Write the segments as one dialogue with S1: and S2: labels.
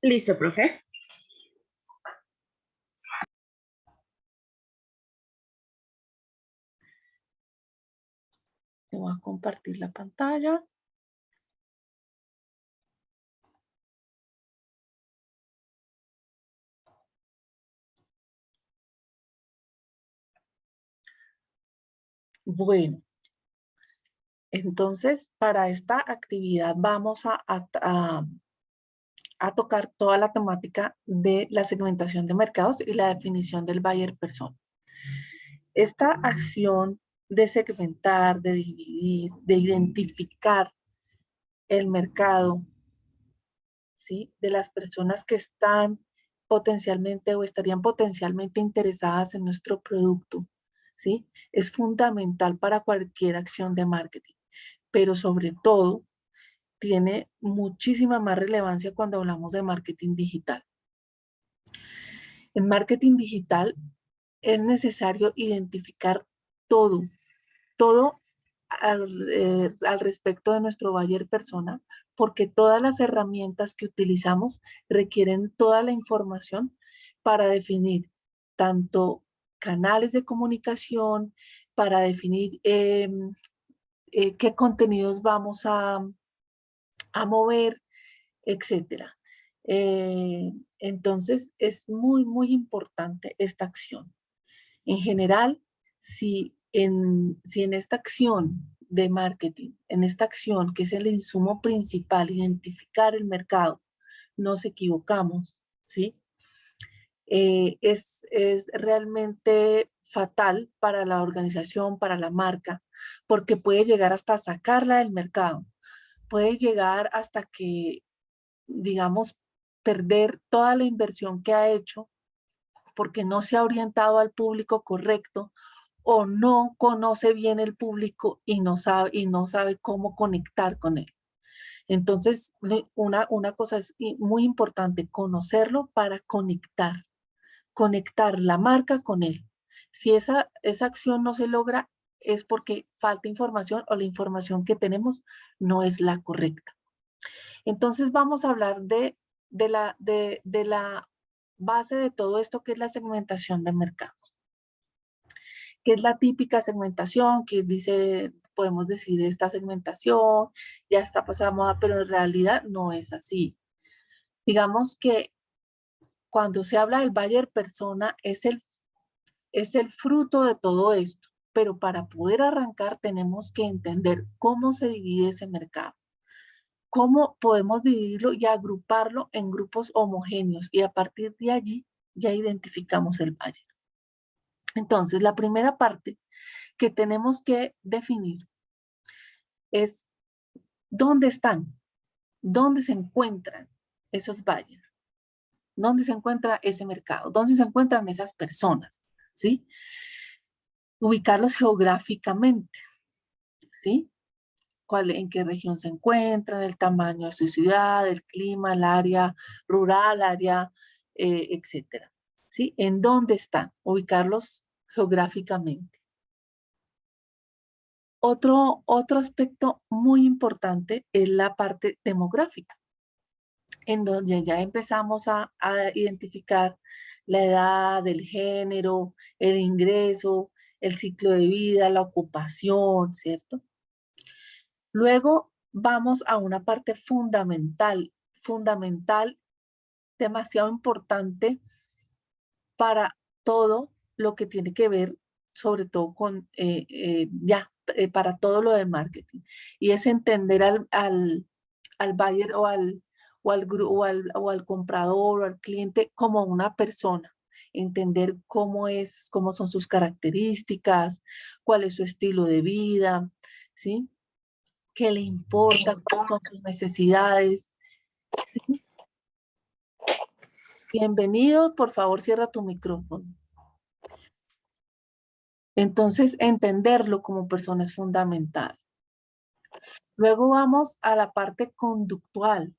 S1: Listo, profe.
S2: Te voy a compartir la pantalla. Bueno, entonces para esta actividad vamos a tocar toda la temática de la segmentación de mercados y la definición del buyer persona. Esta acción de segmentar, de dividir, de identificar el mercado, ¿sí?, de las personas que están potencialmente o estarían potencialmente interesadas en nuestro producto, ¿sí?, es fundamental para cualquier acción de marketing, pero sobre todo tiene muchísima más relevancia cuando hablamos de marketing digital. En marketing digital es necesario identificar todo, todo al respecto de nuestro buyer persona, porque todas las herramientas que utilizamos requieren toda la información para definir tanto canales de comunicación, para definir qué contenidos vamos a mover, etcétera. Entonces, es muy, muy importante esta acción. En general, si en esta acción de marketing, en esta acción que es el insumo principal, identificar el mercado, nos equivocamos, ¿sí? Es realmente fatal para la organización, para la marca, porque puede llegar hasta sacarla del mercado, puede llegar hasta que, digamos, perder toda la inversión que ha hecho porque no se ha orientado al público correcto o no conoce bien el público y no sabe cómo conectar con él. Entonces, una cosa es muy importante, conocerlo para conectar la marca con él. Si esa acción no se logra, es porque falta información o la información que tenemos no es la correcta. Entonces vamos a hablar de la base de todo esto, que es la segmentación de mercados, que es la típica segmentación que dice, podemos decir, esta segmentación ya está pasada de moda, pero en realidad no es así. Digamos que cuando se habla del buyer persona es el fruto de todo esto, pero para poder arrancar tenemos que entender cómo se divide ese mercado. ¿Cómo podemos dividirlo y agruparlo en grupos homogéneos? Y a partir de allí ya identificamos el buyer. Entonces, la primera parte que tenemos que definir es dónde están, dónde se encuentran esos buyers, dónde se encuentra ese mercado, dónde se encuentran esas personas, ¿sí? Ubicarlos geográficamente, ¿sí? En qué región se encuentran, el tamaño de su ciudad, el clima, el área rural, área, etcétera. ¿Sí? ¿En dónde están? Ubicarlos geográficamente. Otro aspecto muy importante es la parte demográfica, en donde ya empezamos a identificar la edad, el género, el ingreso, el ciclo de vida, la ocupación, ¿cierto? Luego vamos a una parte fundamental, demasiado importante para todo lo que tiene que ver, sobre todo con, para todo lo de marketing. Y es entender al buyer o al comprador o al cliente como una persona. Entender cómo son sus características, cuál es su estilo de vida, ¿sí? ¿Qué le importa? ¿Cuáles son sus necesidades? ¿Sí? Bienvenido, por favor cierra tu micrófono. Entonces, entenderlo como persona es fundamental. Luego vamos a la parte conductual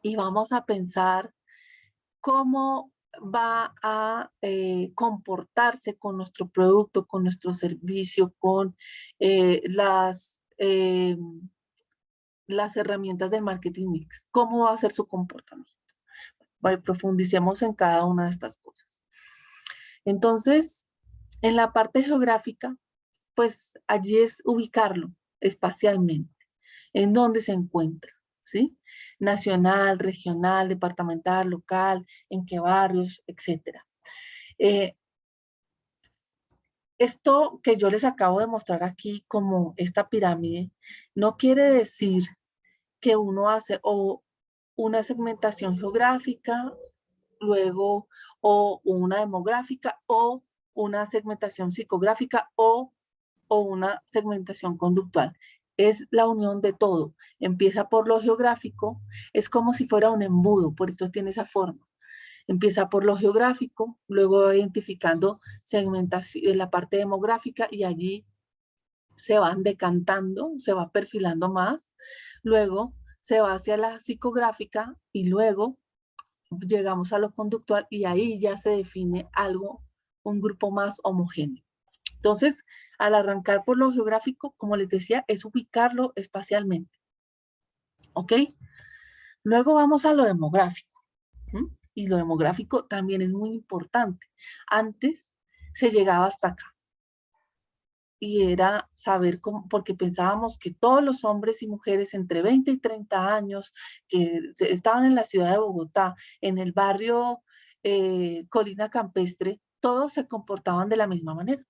S2: y vamos a pensar cómo va a comportarse con nuestro producto, con nuestro servicio, con las herramientas del marketing mix. ¿Cómo va a ser su comportamiento? Bueno, profundicemos en cada una de estas cosas. Entonces, en la parte geográfica, pues allí es ubicarlo espacialmente, en dónde se encuentra, ¿sí? Nacional, regional, departamental, local, en qué barrios, etcétera. Eh, Esto que yo les acabo de mostrar aquí como esta pirámide, no quiere decir que uno hace o una segmentación geográfica, luego o una demográfica o una segmentación psicográfica o una segmentación conductual. Es la unión de todo. Empieza por lo geográfico, es como si fuera un embudo, por eso tiene esa forma. Empieza por lo geográfico, luego identificando segmentación, la parte demográfica y allí se van decantando, se va perfilando más, luego se va hacia la psicográfica y luego llegamos a lo conductual y ahí ya se define algo, un grupo más homogéneo. Entonces, al arrancar por lo geográfico, como les decía, es ubicarlo espacialmente, ¿ok? Luego vamos a lo demográfico, ¿m? Y lo demográfico también es muy importante. Antes se llegaba hasta acá y era saber cómo, porque pensábamos que todos los hombres y mujeres entre 20 y 30 años que estaban en la ciudad de Bogotá, en el barrio Colina Campestre, todos se comportaban de la misma manera.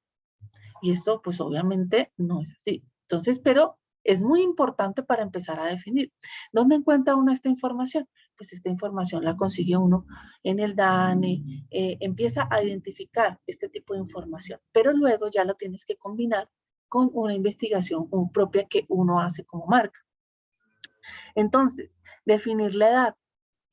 S2: Y esto pues obviamente no es así. Entonces, pero es muy importante para empezar a definir. ¿Dónde encuentra uno esta información? Pues esta información la consigue uno en el DANE, empieza a identificar este tipo de información, pero luego ya lo tienes que combinar con una investigación propia que uno hace como marca. Entonces, definir la edad.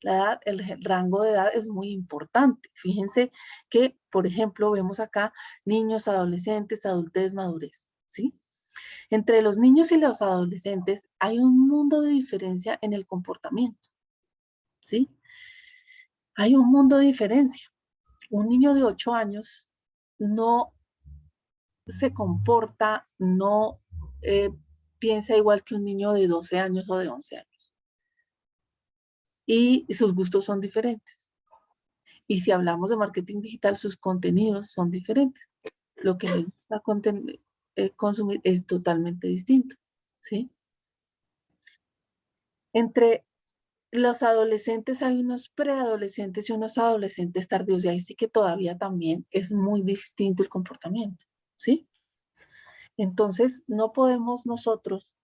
S2: La edad, el rango de edad es muy importante. Fíjense que, por ejemplo, vemos acá niños, adolescentes, adultez, madurez, ¿sí? Entre los niños y los adolescentes hay un mundo de diferencia en el comportamiento, ¿sí? Hay un mundo de diferencia. Un niño de 8 años no se comporta, no piensa igual que un niño de 12 años o de 11 años. Y sus gustos son diferentes. Y si hablamos de marketing digital, sus contenidos son diferentes. Lo que les gusta consumir es totalmente distinto, ¿sí? Entre los adolescentes hay unos preadolescentes y unos adolescentes tardíos, y ahí sí que todavía también es muy distinto el comportamiento, ¿sí? Entonces, no podemos nosotros,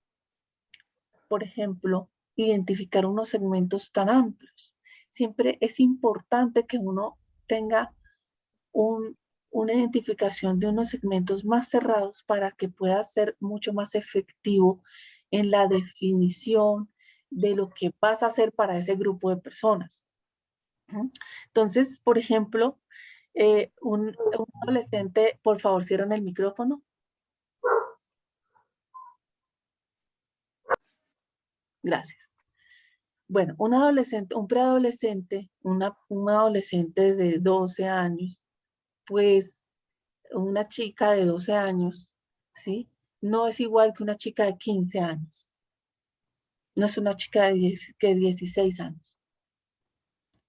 S2: por ejemplo, identificar unos segmentos tan amplios. Siempre es importante que uno tenga un, una identificación de unos segmentos más cerrados para que pueda ser mucho más efectivo en la definición de lo que vas a hacer para ese grupo de personas. ¿Mm? Entonces, por ejemplo, un adolescente, por favor, cierran el micrófono. Gracias. Bueno, un adolescente, un preadolescente, un adolescente de 12 años, pues una chica de 12 años, ¿sí? No es igual que una chica de 15 años. No es una chica de 16 años.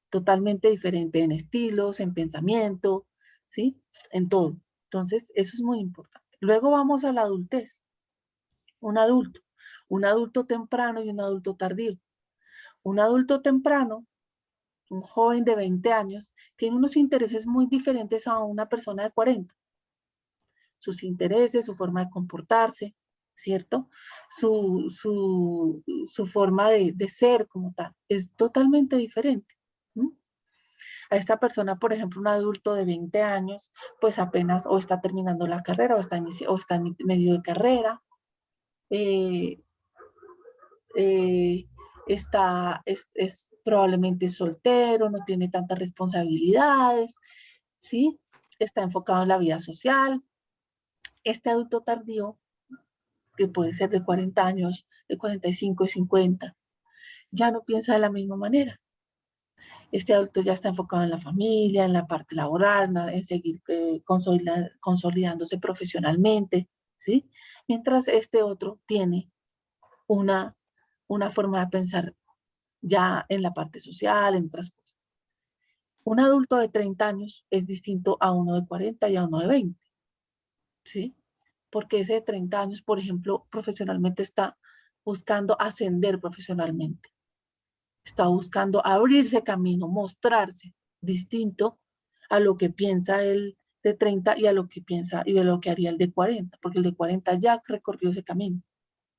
S2: Totalmente diferente en estilos, en pensamiento, ¿sí? En todo. Entonces, eso es muy importante. Luego vamos a la adultez. Un adulto temprano y un adulto tardío. Un adulto temprano, un joven de 20 años, tiene unos intereses muy diferentes a una persona de 40. Sus intereses, su forma de comportarse, ¿cierto? Su forma de ser como tal es totalmente diferente. ¿Mm? A esta persona, por ejemplo, un adulto de 20 años, pues apenas o está terminando la carrera o está en medio de carrera, eh, eh, es probablemente soltero, no tiene tantas responsabilidades, ¿sí? Está enfocado en la vida social. Este adulto tardío, que puede ser de 40 años, de 45, de 50, ya no piensa de la misma manera. Este adulto ya está enfocado en la familia, en la parte laboral, en seguir consolidándose profesionalmente, ¿sí? Mientras este otro tiene una, una forma de pensar ya en la parte social, en otras cosas. Un adulto de 30 años es distinto a uno de 40 y a uno de 20, ¿sí? Porque ese de 30 años, por ejemplo, profesionalmente está buscando ascender profesionalmente, está buscando abrirse camino, mostrarse distinto a lo que piensa el de 30 y a lo que piensa y de lo que haría el de 40, porque el de 40 ya recorrió ese camino,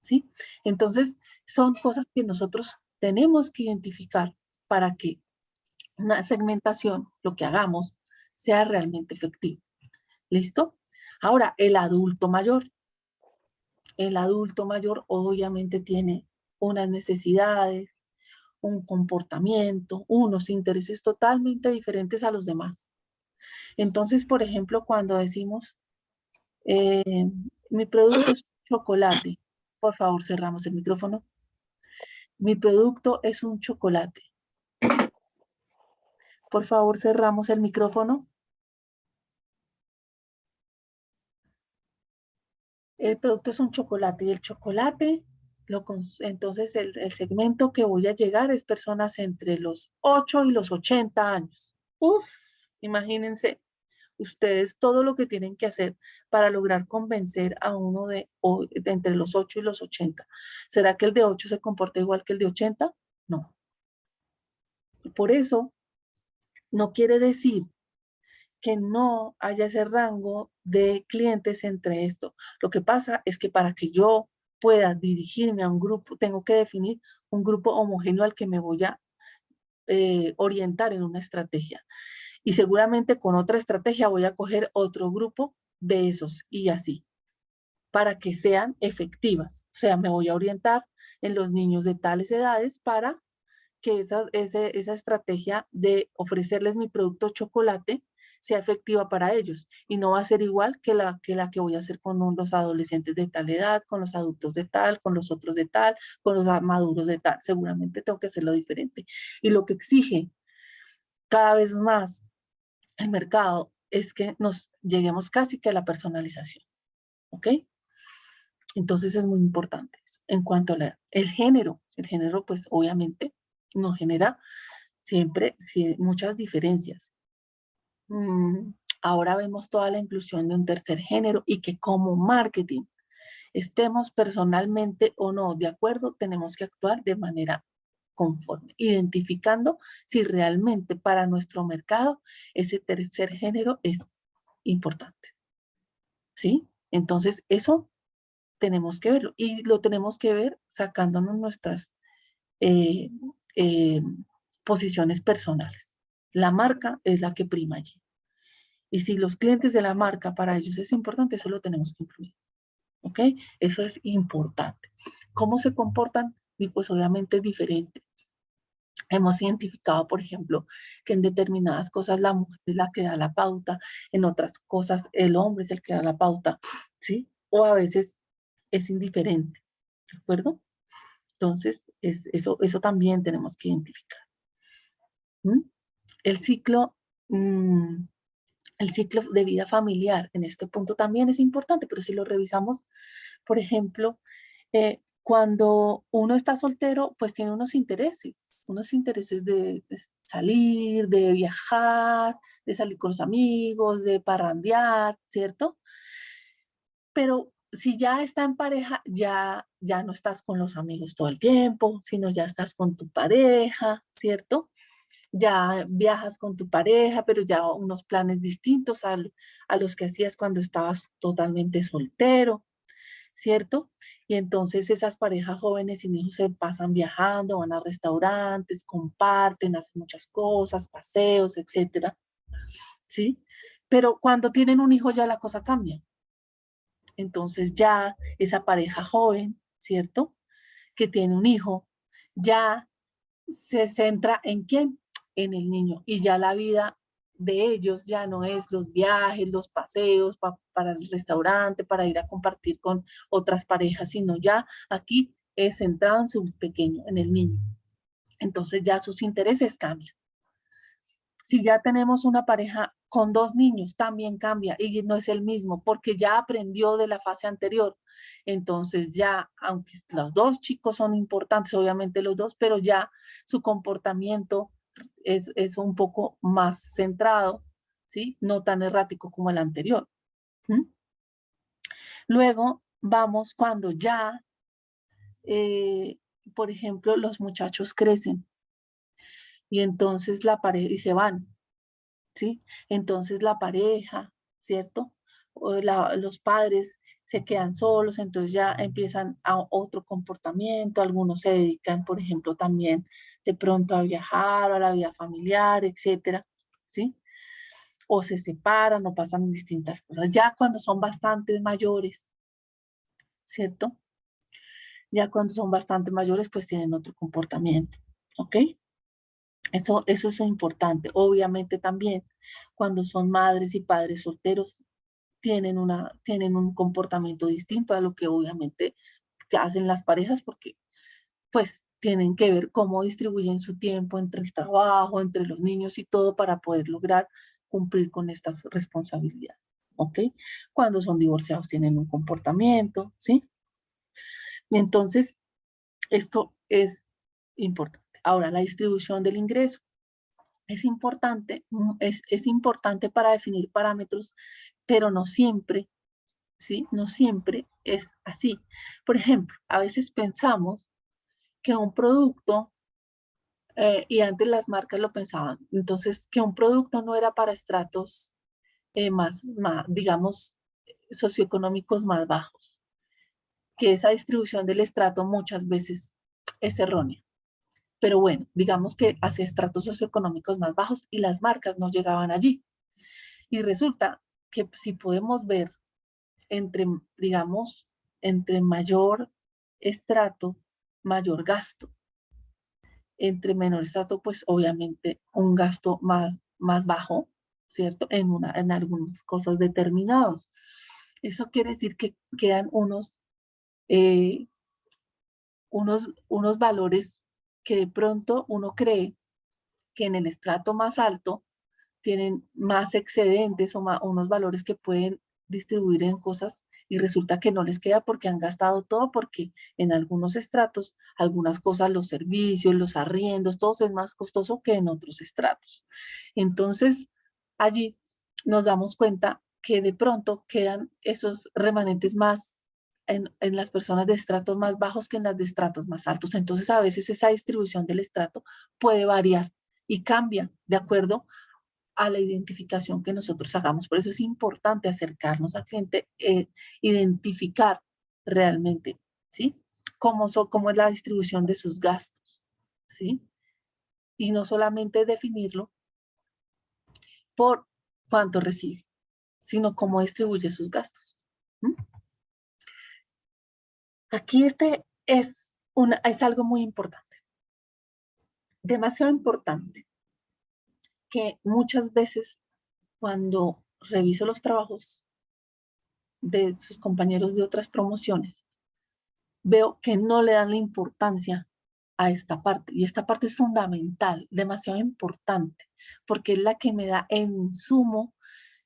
S2: ¿sí? Entonces, son cosas que nosotros tenemos que identificar para que una segmentación, lo que hagamos, sea realmente efectivo. ¿Listo? Ahora, el adulto mayor. El adulto mayor obviamente tiene unas necesidades, un comportamiento, unos intereses totalmente diferentes a los demás. Entonces, por ejemplo, cuando decimos, mi producto es chocolate, por favor, cerramos el micrófono. Mi producto es un chocolate. Por favor, cerramos el micrófono. El producto es un chocolate y el chocolate, entonces el segmento que voy a llegar es personas entre los 8 y los 80 años. Uf, imagínense ustedes todo lo que tienen que hacer para lograr convencer a uno de entre los 8 y los 80. ¿Será que el de 8 se comporta igual que el de 80? No. Por eso no quiere decir que no haya ese rango de clientes entre esto. Lo que pasa es que para que yo pueda dirigirme a un grupo, tengo que definir un grupo homogéneo al que me voy a orientar en una estrategia. Y seguramente con otra estrategia voy a coger otro grupo de esos y así, para que sean efectivas. O sea, me voy a orientar en los niños de tales edades para que esa estrategia de ofrecerles mi producto chocolate sea efectiva para ellos y no va a ser igual que la que voy a hacer con los adolescentes de tal edad, con los adultos de tal, con los otros de tal, con los maduros de tal. Seguramente tengo que hacerlo diferente. Y lo que exige cada vez más el mercado es que nos lleguemos casi que a la personalización, ¿ok? Entonces es muy importante eso. En cuanto a el género pues obviamente nos genera siempre sí, muchas diferencias. Ahora vemos toda la inclusión de un tercer género y que como marketing, estemos personalmente o no de acuerdo, tenemos que actuar de manera conforme, identificando si realmente para nuestro mercado ese tercer género es importante, ¿sí? Entonces, eso tenemos que verlo y lo tenemos que ver sacándonos nuestras eh, eh, posiciones personales. La marca es la que prima allí. Y si los clientes de la marca para ellos es importante, eso lo tenemos que incluir. ¿Ok? Eso es importante. ¿Cómo se comportan? Y pues obviamente es diferente. Hemos identificado, por ejemplo, que en determinadas cosas la mujer es la que da la pauta, en otras cosas el hombre es el que da la pauta, ¿sí? O a veces es indiferente, ¿de acuerdo? Entonces, eso también tenemos que identificar. ¿Mm? El ciclo, mm, el ciclo de vida familiar en este punto también es importante, pero si lo revisamos, por ejemplo, cuando uno está soltero, pues tiene unos intereses de salir, de viajar, de salir con los amigos, de parrandear, ¿cierto? Pero si ya está en pareja, ya no estás con los amigos todo el tiempo, sino ya estás con tu pareja, ¿cierto? Ya viajas con tu pareja, pero ya unos planes distintos a los que hacías cuando estabas totalmente soltero, ¿cierto? Y entonces esas parejas jóvenes sin hijos se pasan viajando, van a restaurantes, comparten, hacen muchas cosas, paseos, etcétera, ¿sí? Pero cuando tienen un hijo ya la cosa cambia. Entonces ya esa pareja joven, ¿cierto? Que tiene un hijo, ya se centra en quién, en el niño. Y ya la vida de ellos ya no es los viajes, los paseos para el restaurante, para ir a compartir con otras parejas, sino ya aquí es centrado en su pequeño, en el niño. Entonces ya sus intereses cambian. Si ya tenemos una pareja con dos niños, también cambia y no es el mismo porque ya aprendió de la fase anterior. Entonces ya, aunque los dos chicos son importantes, obviamente los dos, pero ya su comportamiento es un poco más centrado, ¿sí? No tan errático como el anterior. ¿Mm? Luego vamos cuando ya, eh, por ejemplo, los muchachos crecen y entonces la pareja, y se van, ¿sí? Entonces la pareja, ¿cierto? Los padres se quedan solos, entonces ya empiezan a otro comportamiento, algunos se dedican, por ejemplo, también de pronto a viajar, a la vida familiar, etcétera, ¿sí? O se separan o pasan distintas cosas. Ya cuando son bastante mayores, ¿cierto? Ya cuando son bastante mayores, pues tienen otro comportamiento, ¿ok? Eso es importante. Obviamente también cuando son madres y padres solteros, tienen un comportamiento distinto a lo que obviamente hacen las parejas porque pues tienen que ver cómo distribuyen su tiempo entre el trabajo, entre los niños y todo para poder lograr cumplir con estas responsabilidades, ¿ok? Cuando son divorciados tienen un comportamiento, ¿sí? Entonces, esto es importante. Ahora, la distribución del ingreso es importante, es importante para definir parámetros, pero no siempre, ¿sí? No siempre es así. Por ejemplo, a veces pensamos que un producto, y antes las marcas lo pensaban, entonces que un producto no era para estratos digamos, socioeconómicos más bajos, que esa distribución del estrato muchas veces es errónea. Pero bueno, digamos que hacia estratos socioeconómicos más bajos y las marcas no llegaban allí. Y resulta que si podemos ver entre, digamos, entre mayor estrato, mayor gasto. Entre menor estrato, pues obviamente un gasto más bajo, ¿cierto? En algunos cosas determinados. Eso quiere decir que quedan eh, unos valores que de pronto uno cree que en el estrato más alto tienen más excedentes o unos valores que pueden distribuir en cosas y resulta que no les queda porque han gastado todo, porque en algunos estratos, algunas cosas, los servicios, los arriendos, todo es más costoso que en otros estratos. Entonces, allí nos damos cuenta que de pronto quedan esos remanentes más en las personas de estratos más bajos que en las de estratos más altos. Entonces, a veces esa distribución del estrato puede variar y cambia de acuerdo a la identificación que nosotros hagamos. Por eso es importante acercarnos al cliente, identificar realmente, ¿sí? Cómo es la distribución de sus gastos, ¿sí? Y no solamente definirlo por cuánto recibe, sino cómo distribuye sus gastos. ¿Mm? Aquí es algo muy importante, demasiado importante, que muchas veces cuando reviso los trabajos de sus compañeros de otras promociones, veo que no le dan la importancia a esta parte. Y esta parte es fundamental, demasiado importante, porque es la que me da el insumo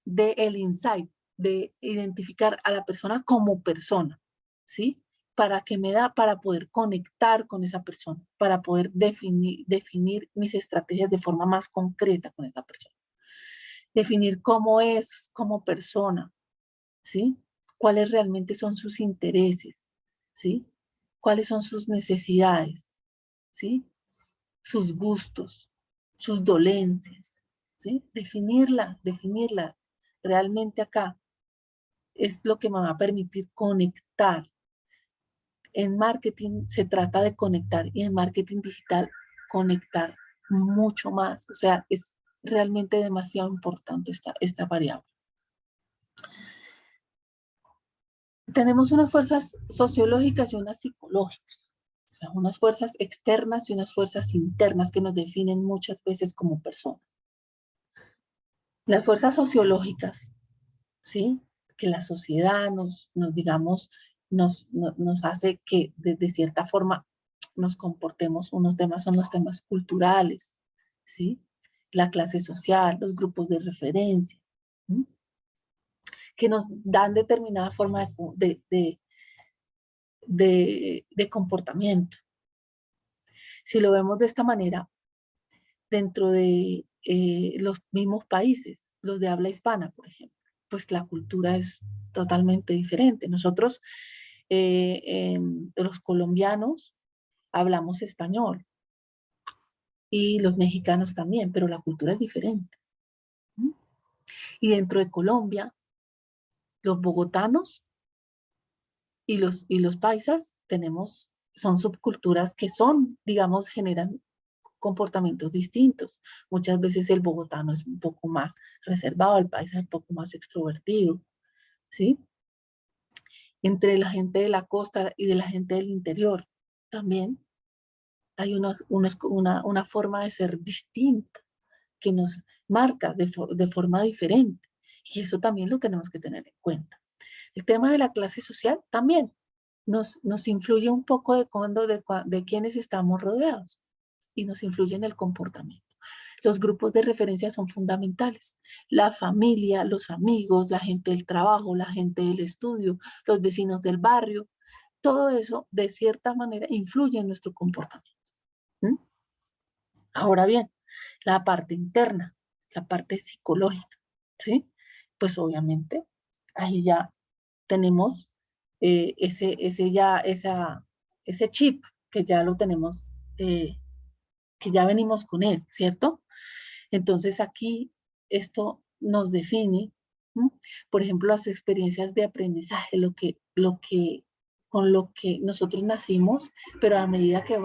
S2: del insight, de identificar a la persona como persona, ¿sí? Para que me da para poder conectar con esa persona, para poder definir mis estrategias de forma más concreta con esta persona. Definir cómo es como persona, ¿sí? Cuáles realmente son sus intereses, ¿sí? Cuáles son sus necesidades, ¿sí? Sus gustos, sus dolencias, ¿sí? Definirla. Realmente acá es lo que me va a permitir conectar. En marketing se trata de conectar y en marketing digital conectar mucho más. O sea, es realmente demasiado importante esta variable. Tenemos unas fuerzas sociológicas y unas psicológicas, o sea, unas fuerzas externas y unas fuerzas internas que nos definen muchas veces como personas. Las fuerzas sociológicas, ¿sí? Que la sociedad digamos, nos hace que de cierta forma nos comportemos, unos temas son los temas culturales, ¿sí? La clase social, los grupos de referencia, ¿sí? Que nos dan determinada forma de comportamiento. Si lo vemos de esta manera, dentro de los mismos países, los de habla hispana, por ejemplo, pues la cultura es totalmente diferente. Nosotros, los colombianos, hablamos español y los mexicanos también, pero la cultura es diferente. ¿Mm? Y dentro de Colombia, los bogotanos y los paisas son subculturas que son, digamos, generan comportamientos distintos. Muchas veces el bogotano es un poco más reservado, el paisa es un poco más extrovertido, ¿sí? Entre la gente de la costa y de la gente del interior también hay una forma de ser distinta que nos marca de forma diferente. Y eso también lo tenemos que tener en cuenta. El tema de la clase social también nos influye un poco de quiénes estamos rodeados y nos influye en el comportamiento. Los grupos de referencia son fundamentales. La familia, los amigos, la gente del trabajo, la gente del estudio, los vecinos del barrio, todo eso de cierta manera influye en nuestro comportamiento. ¿Mm? Ahora bien, la parte interna, la parte psicológica, ¿sí? Pues obviamente ahí ya tenemos ese chip que ya lo tenemos, que ya venimos con él, ¿cierto? Entonces aquí esto nos define, ¿m? Por ejemplo, las experiencias de aprendizaje, con lo que nosotros nacimos, pero a medida que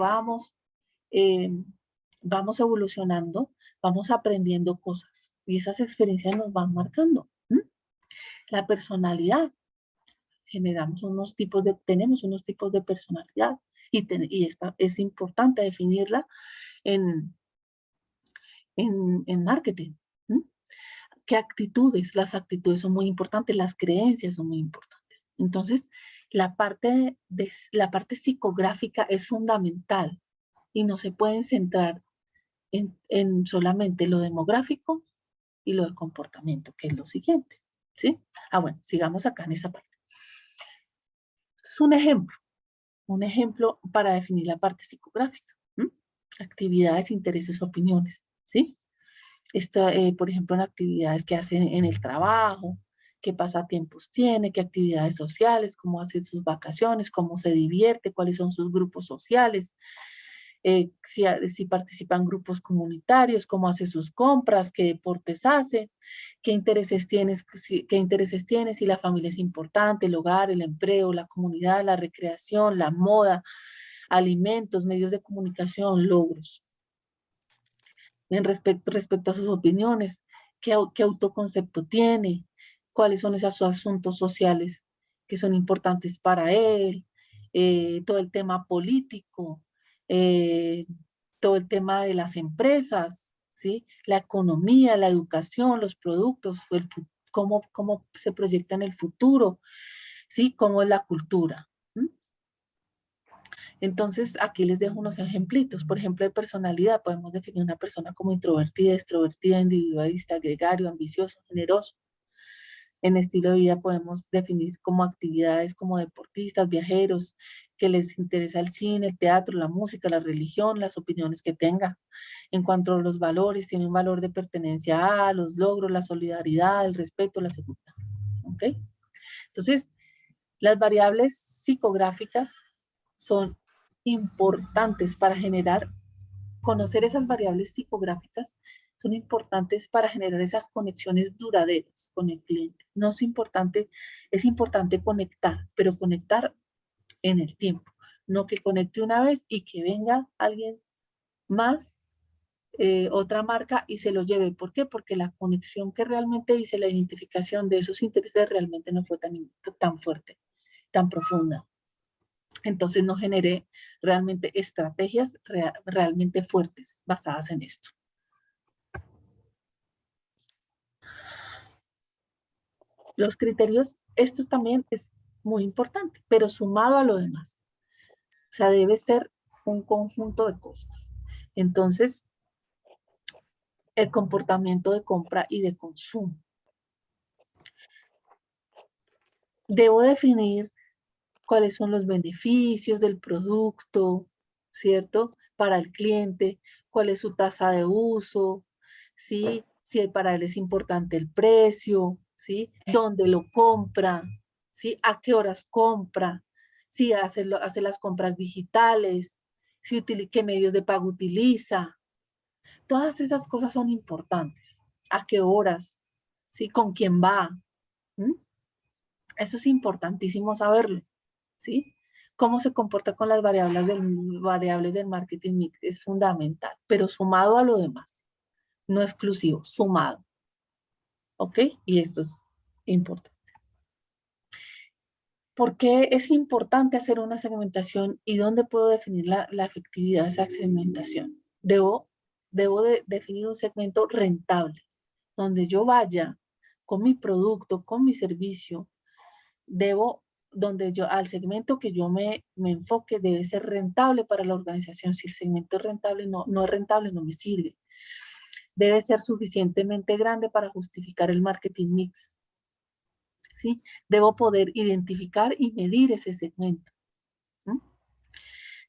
S2: eh, vamos evolucionando, vamos aprendiendo cosas y esas experiencias nos van marcando. ¿M? La personalidad, tenemos unos tipos de personalidad y esta es importante definirla en, en marketing. ¿M? ¿Qué actitudes? Las actitudes son muy importantes, las creencias son muy importantes. Entonces, la parte psicográfica es fundamental y no se pueden centrar en solamente lo demográfico y lo de comportamiento, que es lo siguiente. ¿Sí? Bueno, sigamos acá en esa parte. Esto es un ejemplo para definir la parte psicográfica. ¿M? Actividades, intereses, opiniones. ¿Sí? Por ejemplo, en actividades que hace en el trabajo, qué pasatiempos tiene, qué actividades sociales, cómo hace sus vacaciones, cómo se divierte, cuáles son sus grupos sociales, si participa en grupos comunitarios, cómo hace sus compras, qué deportes hace, qué intereses tiene, si la familia es importante, el hogar, el empleo, la comunidad, la recreación, la moda, alimentos, medios de comunicación, logros respecto a sus opiniones, qué autoconcepto tiene, cuáles son esos asuntos sociales que son importantes para él, todo el tema político, eh, todo el tema de las empresas, ¿sí? La economía, la educación, los productos, cómo se proyecta en el futuro, ¿sí? Cómo es la cultura. ¿M? Entonces, aquí les dejo unos ejemplitos. Por ejemplo, de personalidad, podemos definir una persona como introvertida, extrovertida, individualista, gregario, ambicioso, generoso. En estilo de vida podemos definir como actividades como deportistas, viajeros, que les interesa el cine, el teatro, la música, la religión, las opiniones que tenga. En cuanto a los valores, tiene un valor de pertenencia a los logros, la solidaridad, el respeto, la seguridad. ¿Ok? Entonces, las variables psicográficas son importantes para conocer esas variables psicográficas son importantes para generar esas conexiones duraderas con el cliente. No es importante conectar, pero conectar en el tiempo, no que conecte una vez y que venga alguien más, otra marca y se lo lleve. ¿Por qué? Porque la conexión que realmente hice, la identificación de esos intereses realmente no fue tan fuerte, tan profunda. Entonces no generé realmente estrategias realmente fuertes basadas en esto. Los criterios, esto también es muy importante, pero sumado a lo demás. O sea, debe ser un conjunto de cosas. Entonces, el comportamiento de compra y de consumo. Debo definir cuáles son los beneficios del producto, ¿cierto? para el cliente, cuál es su tasa de uso, ¿sí? Si para él es importante el precio, ¿sí? Dónde lo compra, ¿sí? A qué horas compra, si hace las compras digitales, si qué medios de pago utiliza. Todas esas cosas son importantes. ¿A qué horas? ¿Sí? ¿Con quién va? ¿Mm? Eso es importantísimo saberlo, ¿sí? Cómo se comporta con las variables del marketing mix es fundamental, pero sumado a lo demás, no exclusivo, sumado, ¿ok? Y esto es importante. ¿Por qué es importante hacer una segmentación y dónde puedo definir la efectividad de esa segmentación? Debo de definir un segmento rentable, donde yo vaya con mi producto, con mi servicio, donde yo, al segmento que yo me enfoque, debe ser rentable para la organización. Si el segmento es rentable, no es rentable, no me sirve. Debe ser suficientemente grande para justificar el marketing mix, ¿sí? Debo poder identificar y medir ese segmento. ¿Mm?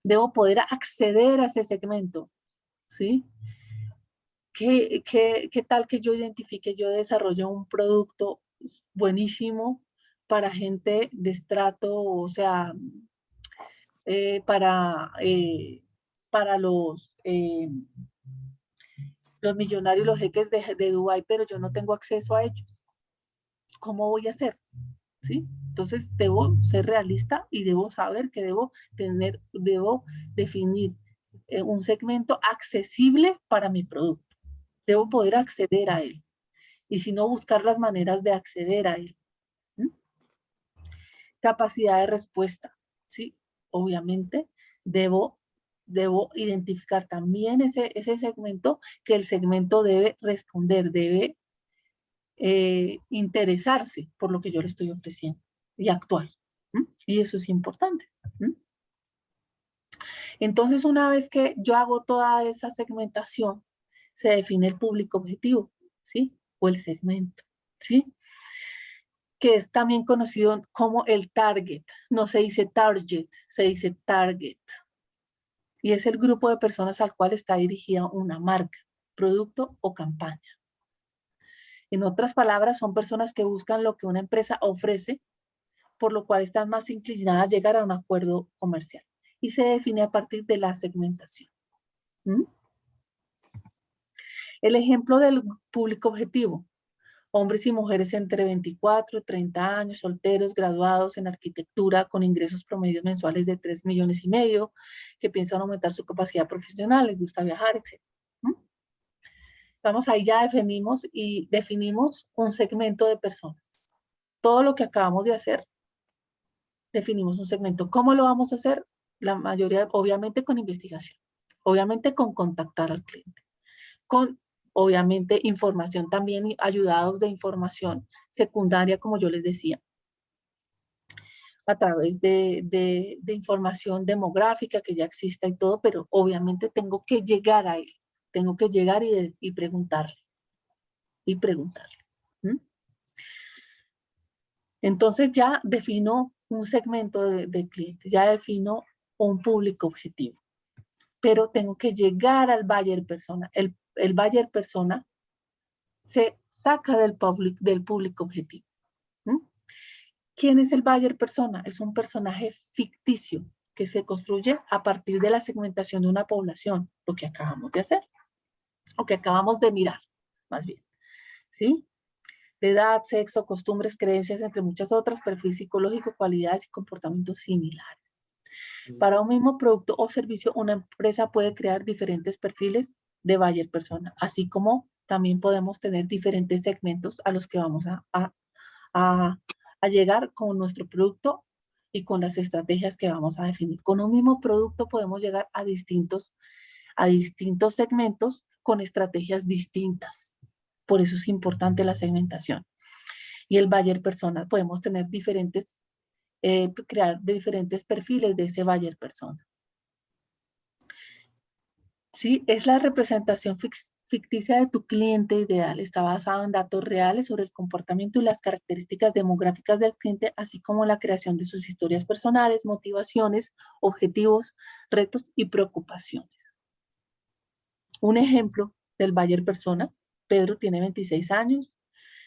S2: Debo poder acceder a ese segmento, ¿sí? ¿Qué tal que yo identifique, yo desarrollo un producto buenísimo para gente de estrato, o sea, eh, para, eh, para los millonarios, los jeques de Dubái, pero yo no tengo acceso a ellos? ¿Cómo voy a hacer? ¿Sí? Entonces debo ser realista y debo saber que debo definir un segmento accesible para mi producto. Debo poder acceder a él. Y si no, buscar las maneras de acceder a él. ¿Mm? Capacidad de respuesta, ¿sí? Obviamente debo identificar también ese segmento, que el segmento debe responder, debe interesarse por lo que yo le estoy ofreciendo y actuar. ¿Mm? Y eso es importante. ¿Mm? Entonces, una vez que yo hago toda esa segmentación, se define el público objetivo, ¿sí? O el segmento, ¿sí? Que es también conocido como el target. No se dice target, se dice target. Y es el grupo de personas al cual está dirigida una marca, producto o campaña. En otras palabras, son personas que buscan lo que una empresa ofrece, por lo cual están más inclinadas a llegar a un acuerdo comercial. Y se define a partir de la segmentación. ¿Mm? El ejemplo del público objetivo: hombres y mujeres entre 24 y 30 años, solteros, graduados en arquitectura, con ingresos promedios mensuales de 3,5 millones, que piensan aumentar su capacidad profesional, les gusta viajar, etc. ¿Mm? Vamos, ahí ya definimos un segmento de personas. Todo lo que acabamos de hacer, definimos un segmento. ¿Cómo lo vamos a hacer? La mayoría, obviamente, con investigación, obviamente con contactar al cliente, con, obviamente, información también, ayudados de información secundaria, como yo les decía, a través de información demográfica que ya exista y todo, pero obviamente tengo que llegar a él, tengo que llegar y preguntarle, y preguntarle. ¿Mm? Entonces ya defino un segmento de clientes, ya defino un público objetivo, pero tengo que llegar al buyer persona. El buyer persona se saca del público objetivo. ¿Mm? ¿Quién es el buyer persona? Es un personaje ficticio que se construye a partir de la segmentación de una población, lo que acabamos de hacer, o que acabamos de mirar, más bien, ¿sí? De edad, sexo, costumbres, creencias, entre muchas otras, perfil psicológico, cualidades y comportamientos similares. Para un mismo producto o servicio, una empresa puede crear diferentes perfiles de buyer persona, así como también podemos tener diferentes segmentos a los que vamos a llegar con nuestro producto y con las estrategias que vamos a definir. Con un mismo producto podemos llegar a distintos segmentos con estrategias distintas. Por eso es importante la segmentación. Y el buyer persona, podemos tener crear diferentes perfiles de ese buyer persona. ¿Sí? Es la representación ficticia de tu cliente ideal. Está basado en datos reales sobre el comportamiento y las características demográficas del cliente, así como la creación de sus historias personales, motivaciones, objetivos, retos y preocupaciones. Un ejemplo del buyer persona: Pedro tiene 26 años,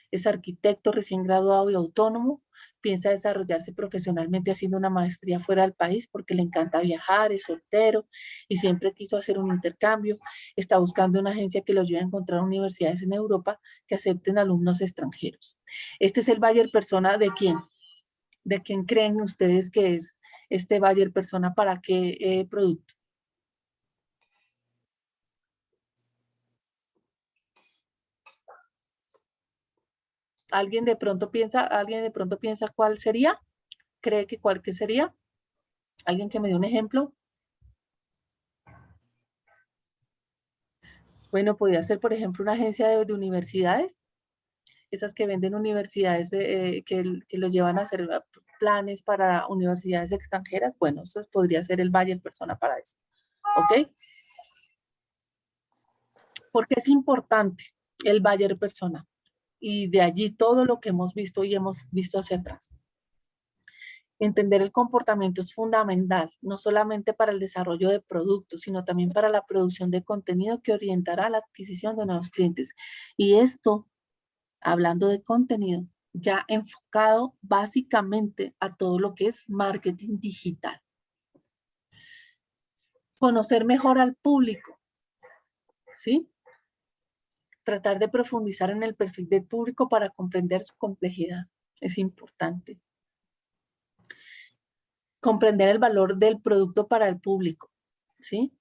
S2: es arquitecto recién graduado y autónomo, piensa desarrollarse profesionalmente haciendo una maestría fuera del país porque le encanta viajar, es soltero y siempre quiso hacer un intercambio. Está buscando una agencia que lo ayude a encontrar universidades en Europa que acepten alumnos extranjeros. Este es el buyer persona de quién. ¿De quién creen ustedes que es este buyer persona? ¿Para qué producto? ¿Alguien de pronto piensa cuál sería? ¿Cree que cuál que sería? ¿Alguien que me dé un ejemplo? Bueno, podría ser, por ejemplo, una agencia de universidades, esas que venden universidades, que los llevan a hacer planes para universidades extranjeras. Bueno, eso podría ser el buyer persona para eso. ¿Ok? Porque es importante el buyer persona. Y de allí todo lo que hemos visto y hemos visto hacia atrás. Entender el comportamiento es fundamental, no solamente para el desarrollo de productos, sino también para la producción de contenido que orientará la adquisición de nuevos clientes. Y esto, hablando de contenido, ya enfocado básicamente a todo lo que es marketing digital. Conocer mejor al público, ¿sí? Tratar de profundizar en el perfil del público para comprender su complejidad. Es importante. Comprender el valor del producto para el público, ¿sí?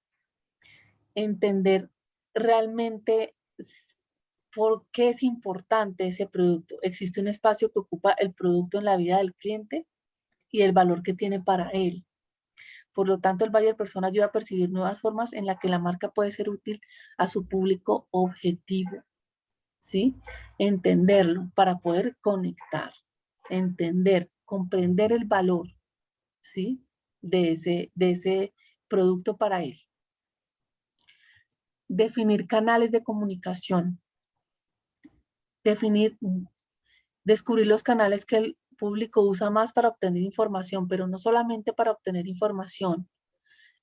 S2: Entender realmente por qué es importante ese producto. Existe un espacio que ocupa el producto en la vida del cliente y el valor que tiene para él. Por lo tanto, el buyer persona ayuda a percibir nuevas formas en las que la marca puede ser útil a su público objetivo, ¿sí? Entenderlo para poder conectar, entender, comprender el valor, ¿sí? De ese producto para él. Definir canales de comunicación. Descubrir los canales que el público usa más para obtener información, pero no solamente para obtener información,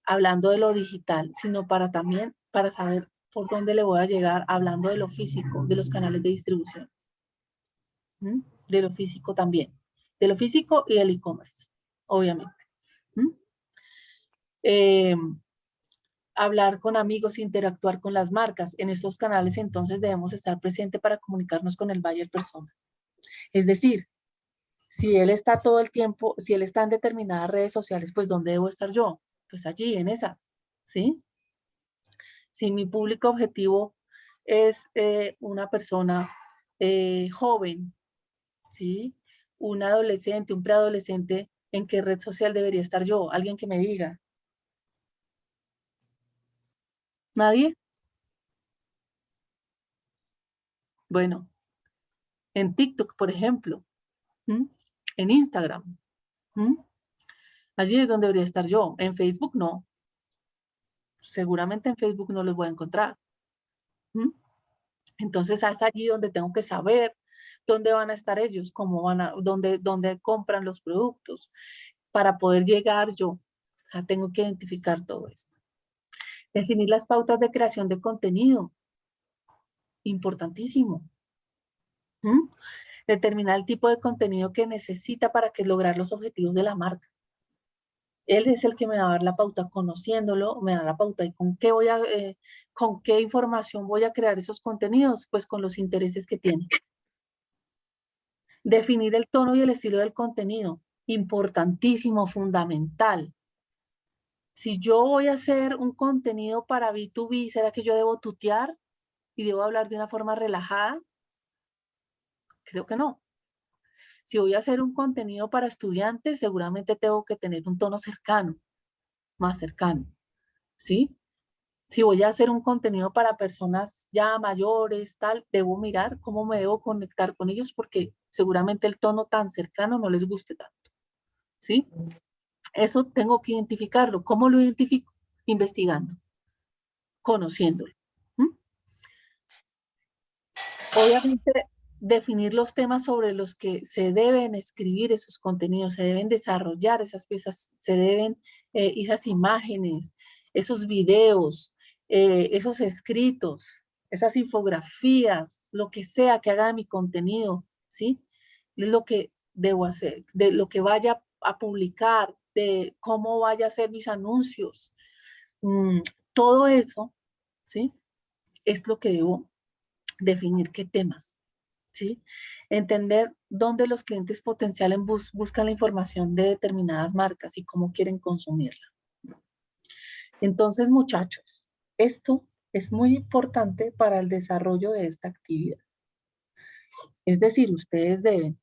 S2: hablando de lo digital, sino también para saber por dónde le voy a llegar, hablando de lo físico, de los canales de distribución. ¿Mm? De lo físico también. De lo físico y el e-commerce, obviamente. ¿Mm? Eh, Hablar con amigos, interactuar con las marcas. En estos canales entonces debemos estar presentes para comunicarnos con el buyer persona. Es decir, si él está todo el tiempo, si él está en determinadas redes sociales, pues ¿dónde debo estar yo? Pues allí, en esas, ¿sí? Si mi público objetivo es una persona joven, ¿sí? Un adolescente, un preadolescente, ¿en qué red social debería estar yo? Alguien que me diga. ¿Nadie? Bueno, en TikTok, por ejemplo, ¿m? En Instagram. ¿M? Allí es donde debería estar yo. En Facebook no. Seguramente en Facebook no los voy a encontrar. ¿M? Entonces es allí donde tengo que saber dónde van a estar ellos, dónde compran los productos, para poder llegar yo. O sea, tengo que identificar todo esto. Definir las pautas de creación de contenido, importantísimo. ¿Mm? Determinar el tipo de contenido que necesita para lograr los objetivos de la marca. Él es el que me va a dar la pauta, conociéndolo, me da la pauta. ¿Y con qué información voy a crear esos contenidos? Pues con los intereses que tiene. Definir el tono y el estilo del contenido, importantísimo, fundamental. Si yo voy a hacer un contenido para B2B, ¿será que yo debo tutear y debo hablar de una forma relajada? Creo que no. Si voy a hacer un contenido para estudiantes, seguramente tengo que tener un tono cercano, más cercano, ¿sí? Si voy a hacer un contenido para personas ya mayores, tal, debo mirar cómo me debo conectar con ellos porque seguramente el tono tan cercano no les guste tanto, ¿sí? Eso tengo que identificarlo. ¿Cómo lo identifico? Investigando, conociéndolo. ¿Mm? Obviamente, definir los temas sobre los que se deben escribir esos contenidos, se deben desarrollar esas piezas, esas imágenes, esos videos, esos escritos, esas infografías, lo que sea que haga de mi contenido, ¿sí? Es lo que debo hacer, de lo que vaya a publicar, de cómo vaya a hacer mis anuncios. Todo eso, ¿sí? Es lo que debo definir qué temas, ¿sí? Entender dónde los clientes potenciales buscan la información de determinadas marcas y cómo quieren consumirla. Entonces, muchachos, esto es muy importante para el desarrollo de esta actividad. Es decir, ustedes deben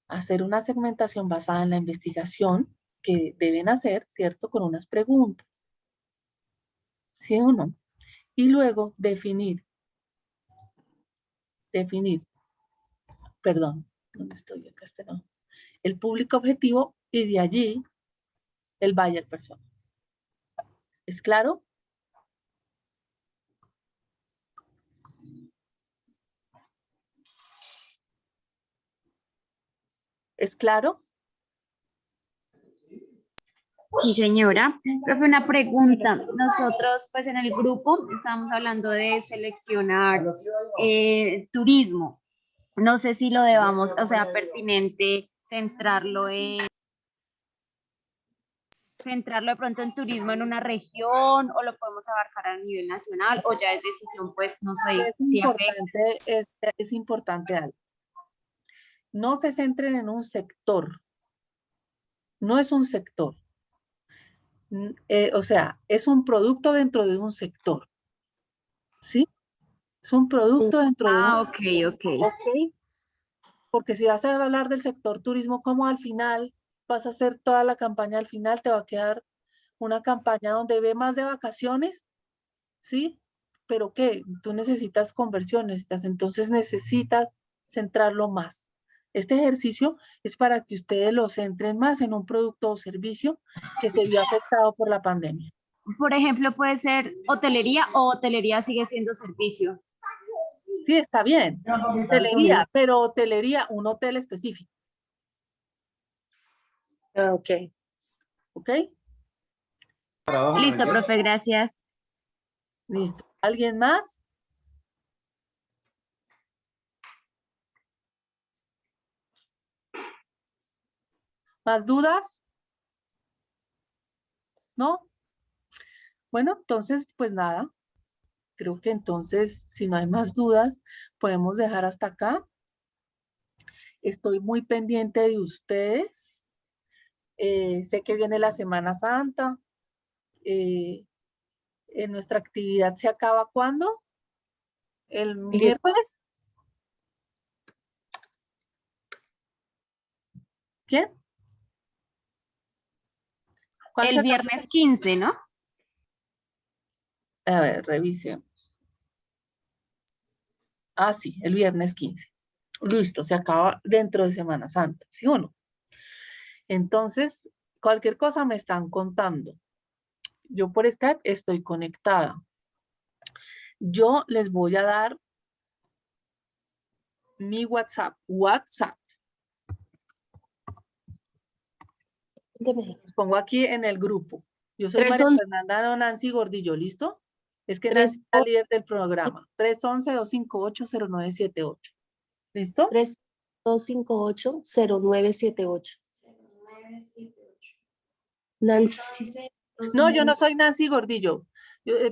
S2: hacer una segmentación basada en la investigación que deben hacer, ¿cierto? Con unas preguntas, ¿sí o no? Y luego definir, perdón, ¿dónde estoy? Acá está, no. El público objetivo y de allí el buyer persona. ¿Es claro? ¿Es claro?
S1: Sí, señora. Profe, una pregunta. Nosotros, pues en el grupo, estábamos hablando de seleccionar turismo. No sé si lo debamos, o sea, pertinente centrarlo de pronto en turismo en una región o lo podemos abarcar a nivel nacional o ya es decisión, pues, no sé, si afecta.
S2: Es importante algo. No se centren en un sector. No es un sector. O sea, es un producto dentro de un sector. ¿Sí? Es un producto dentro de un
S1: Ah, ok,
S2: sector.
S1: ok.
S2: ¿Ok? Porque si vas a hablar del sector turismo, como al final vas a hacer toda la campaña, al final te va a quedar una campaña donde ve más de vacaciones, ¿sí? Pero ¿qué? Tú necesitas conversiones, entonces necesitas centrarlo más. Este ejercicio es para que ustedes lo centren más en un producto o servicio que se vio afectado por la pandemia.
S1: Por ejemplo, puede ser hotelería o hotelería sigue siendo servicio.
S2: Sí, está bien. Hotelería, pero hotelería, un hotel específico.
S1: Ok.
S2: ¿Ok?
S1: Listo, profe, gracias.
S2: Listo. ¿Alguien más? ¿Más dudas? ¿No? Bueno, entonces, pues nada. Creo que entonces, si no hay más dudas, podemos dejar hasta acá. Estoy muy pendiente de ustedes. Sé que viene la Semana Santa. Nuestra actividad se acaba ¿cuándo? ¿El miércoles? ¿Quién? ¿Cuándo se
S1: El
S2: acaba?
S1: viernes 15, ¿no?
S2: A ver, revisemos. Ah, sí, el viernes 15. Listo, se acaba dentro de Semana Santa, ¿sí o no? Entonces, cualquier cosa me están contando. Yo por Skype estoy conectada. Yo les voy a dar mi WhatsApp. Los pongo aquí en el grupo. Yo soy María
S3: 311,
S2: Fernanda no Nancy Gordillo, ¿listo? Es que Nancy es la
S3: 311,
S2: líder del programa. 311-258-0978. ¿Listo?
S3: 3258-0978. Nancy.
S2: No, yo no soy Nancy Gordillo.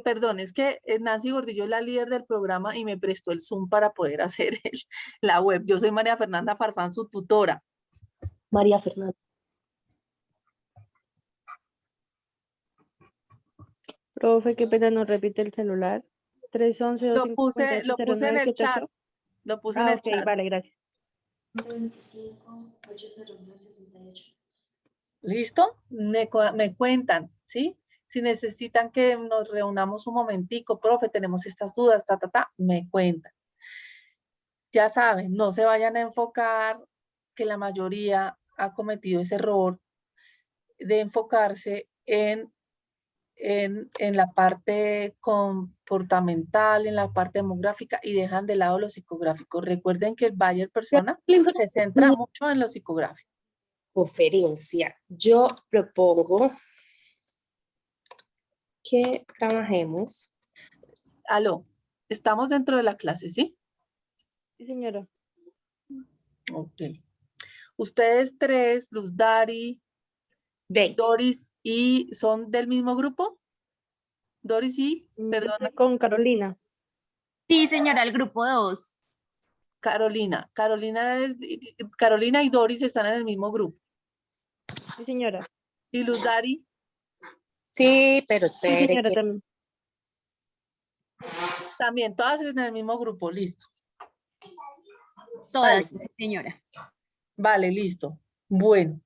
S2: Perdón, es que Nancy Gordillo es la líder del programa y me prestó el Zoom para poder hacer la web. Yo soy María Fernanda Farfán, su tutora.
S3: María Fernanda.
S4: Profe, qué pena, nos repite el celular. 311
S2: Lo puse,
S4: 258
S2: lo puse en el chat.
S4: 0978.
S2: Lo puse en
S4: Ah,
S2: el
S4: ok,
S2: chat.
S4: vale, gracias.
S3: 25-809-78.
S2: ¿Listo? Me cuentan, ¿sí? Si necesitan que nos reunamos un momentico, profe, tenemos estas dudas, me cuentan. Ya saben, no se vayan a enfocar, que la mayoría ha cometido ese error de enfocarse en la parte comportamental, en la parte demográfica y dejan de lado lo psicográfico. Recuerden que el buyer persona se centra mucho en lo psicográfico.
S3: Conferencia. Yo propongo que trabajemos.
S2: Aló, estamos dentro de la clase, ¿sí?
S4: Sí, señora.
S2: Ok. Ustedes tres, Luz Dari,
S3: D.
S2: Doris, ¿y son del mismo grupo? Doris y,
S4: Yo
S2: perdona,
S4: estoy con Carolina.
S1: Sí, señora, el grupo 2.
S2: Carolina. Carolina y Doris están en el mismo grupo.
S4: Sí, señora.
S2: ¿Y Luz Dari?
S3: Sí, pero
S4: Sí,
S3: espere
S4: señora,
S3: que
S4: también.
S2: También, todas en el mismo grupo, listo.
S1: Todas, sí, señora.
S2: Vale, listo. Bueno,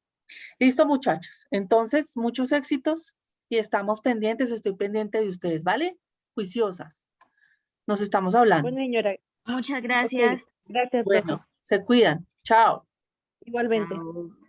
S2: listo, muchachas. Entonces, muchos éxitos y estamos pendientes, estoy pendiente de ustedes, ¿vale? Juiciosas. Nos estamos hablando.
S4: Bueno, señora.
S1: Muchas
S4: Ok,
S1: gracias.
S4: gracias, profe.
S2: Bueno, se cuidan. Chao.
S4: Igualmente.
S1: Chao.